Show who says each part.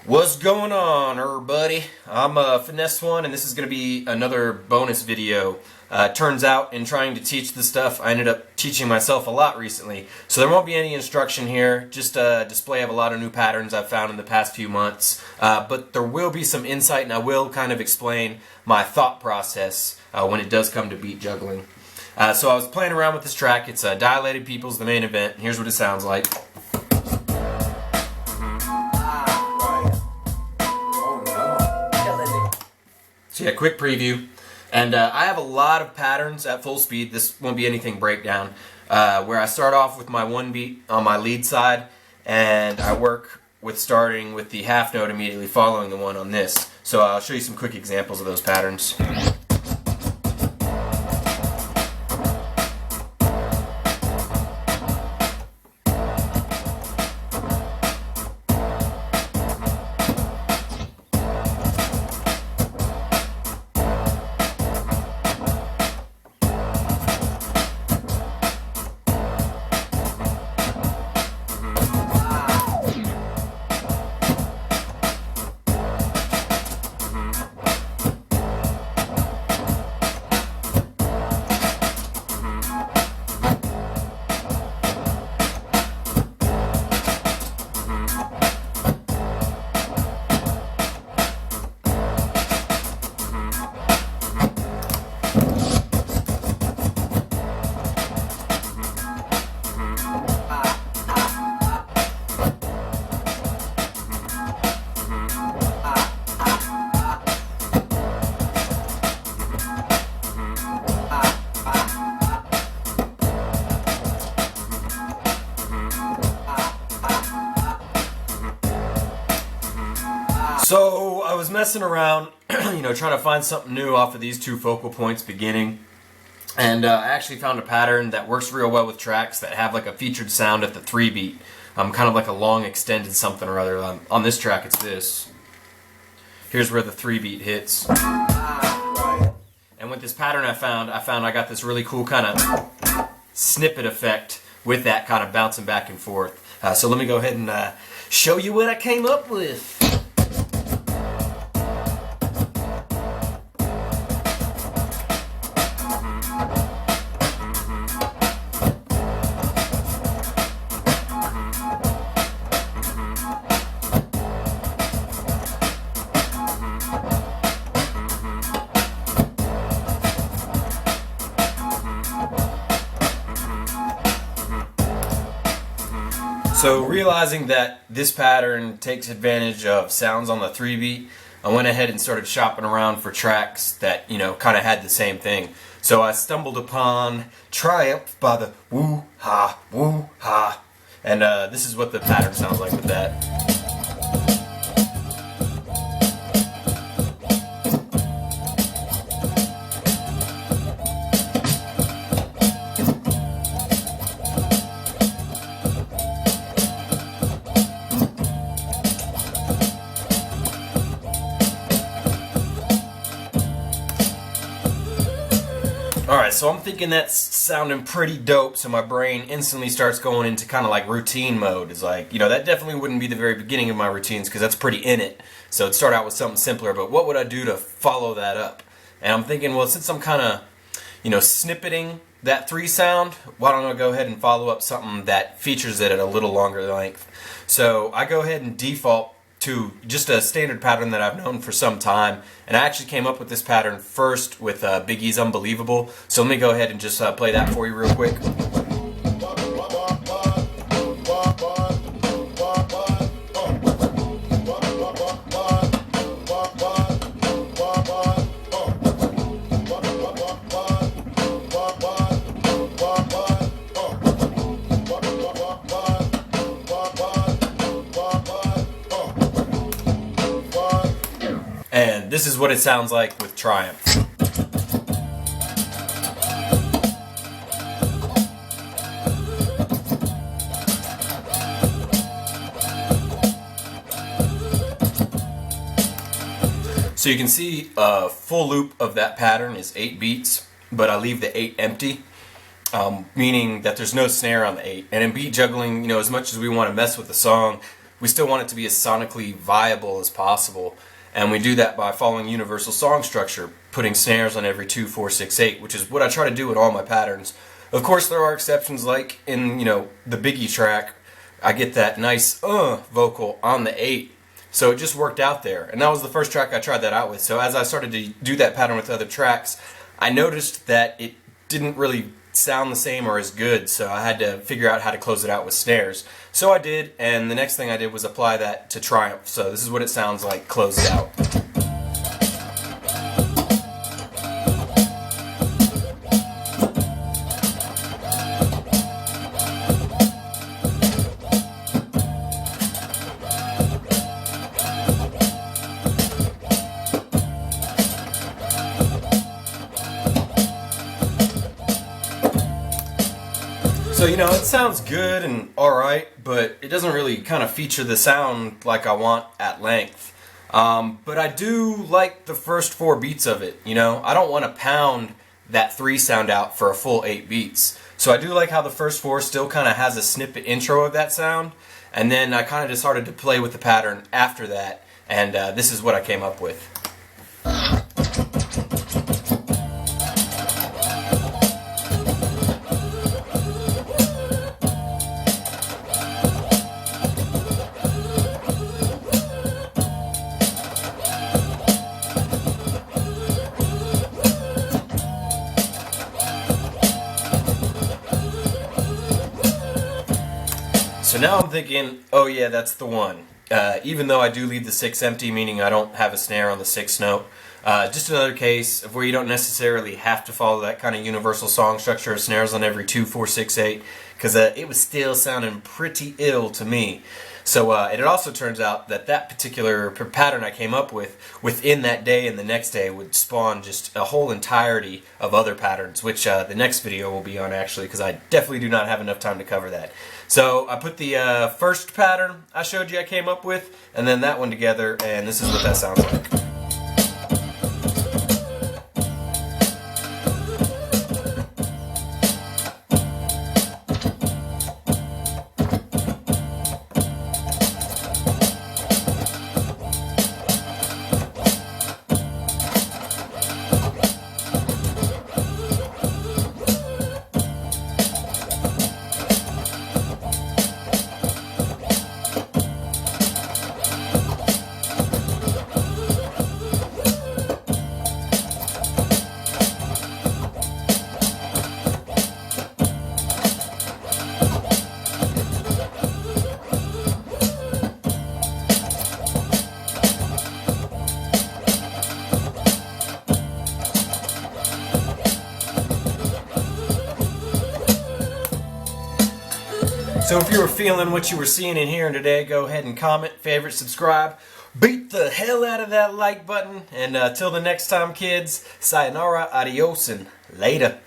Speaker 1: What's going on, everybody? I'm Finesse One, and this is going to be another bonus video. Turns out, in trying to teach this stuff, I ended up teaching myself a lot recently. So there won't be any instruction here, just a display of a lot of new patterns I've found in the past few months. But there will be some insight, and I will kind of explain my thought process when it does come to beat juggling. So I was playing around with this track. It's Dilated People's the main event. Here's what it sounds like. So yeah, quick preview. And I have a lot of patterns at full speed. This won't be anything breakdown. Where I start off with my one beat on my lead side, and I work with starting with the half note immediately following the one on this. So I'll show you some quick examples of those patterns. So I was messing around, trying to find something new off of these two focal points beginning, and I actually found a pattern that works real well with tracks that have like a featured sound at the 3 beat, kind of like a long extended something or other. On this track it's this. Here's where the 3 beat hits. And with this pattern I found I got this really cool kind of snippet effect with that kind of bouncing back and forth. So let me go ahead and show you what I came up with. So realizing that this pattern takes advantage of sounds on the 3 beat, I went ahead and started shopping around for tracks that, kind of had the same thing. So I stumbled upon Triumph by the Woo Ha Woo Ha, and this is what the pattern sounds like with that. Alright, so I'm thinking that's sounding pretty dope, so my brain instantly starts going into kind of like routine mode. It's like, that definitely wouldn't be the very beginning of my routines because that's pretty in it. So it'd start out with something simpler, but what would I do to follow that up? And I'm thinking, well, since I'm kind of, snippeting that 3 sound, why don't I go ahead and follow up something that features it at a little longer length? So I go ahead and default to just a standard pattern that I've known for some time, and I actually came up with this pattern first with Big E's Unbelievable. So let me go ahead and just play that for you real quick. And this is what it sounds like with Triumph. So you can see a full loop of that pattern is 8 beats, but I leave the 8 empty. meaning that there's no snare on the 8. And in beat juggling, as much as we want to mess with the song, we still want it to be as sonically viable as possible. And we do that by following universal song structure, putting snares on every 2, 4, 6, 8, which is what I try to do in all my patterns. Of course, there are exceptions, like in, the Biggie track, I get that nice vocal on the 8. So it just worked out there. And that was the first track I tried that out with. So as I started to do that pattern with other tracks, I noticed that it didn't really sound the same or as good, so I had to figure out how to close it out with snares. So I did, and the next thing I did was apply that to Triumph. So this is what it sounds like closed out. So, it sounds good and alright, but it doesn't really kind of feature the sound like I want at length. But I do like the first 4 beats of it, I don't want to pound that 3 sound out for a full 8 beats. So I do like how the first 4 still kind of has a snippet intro of that sound, and then I kind of just started to play with the pattern after that, and this is what I came up with. So now I'm thinking, oh yeah, that's the one. Even though I do leave the 6 empty, meaning I don't have a snare on the 6th note. Just another case of where you don't necessarily have to follow that kind of universal song structure of snares on every 2, 4, 6, 8, because it was still sounding pretty ill to me. So and it also turns out that that particular pattern I came up with within that day and the next day would spawn just a whole entirety of other patterns, which the next video will be on actually, because I definitely do not have enough time to cover that. So I put the first pattern I showed you I came up with, and then that one together, and this is what that sounds like. So if you were feeling what you were seeing and hearing today, go ahead and comment, favorite, subscribe. Beat the hell out of that like button. And till the next time, kids, sayonara, adios, and later.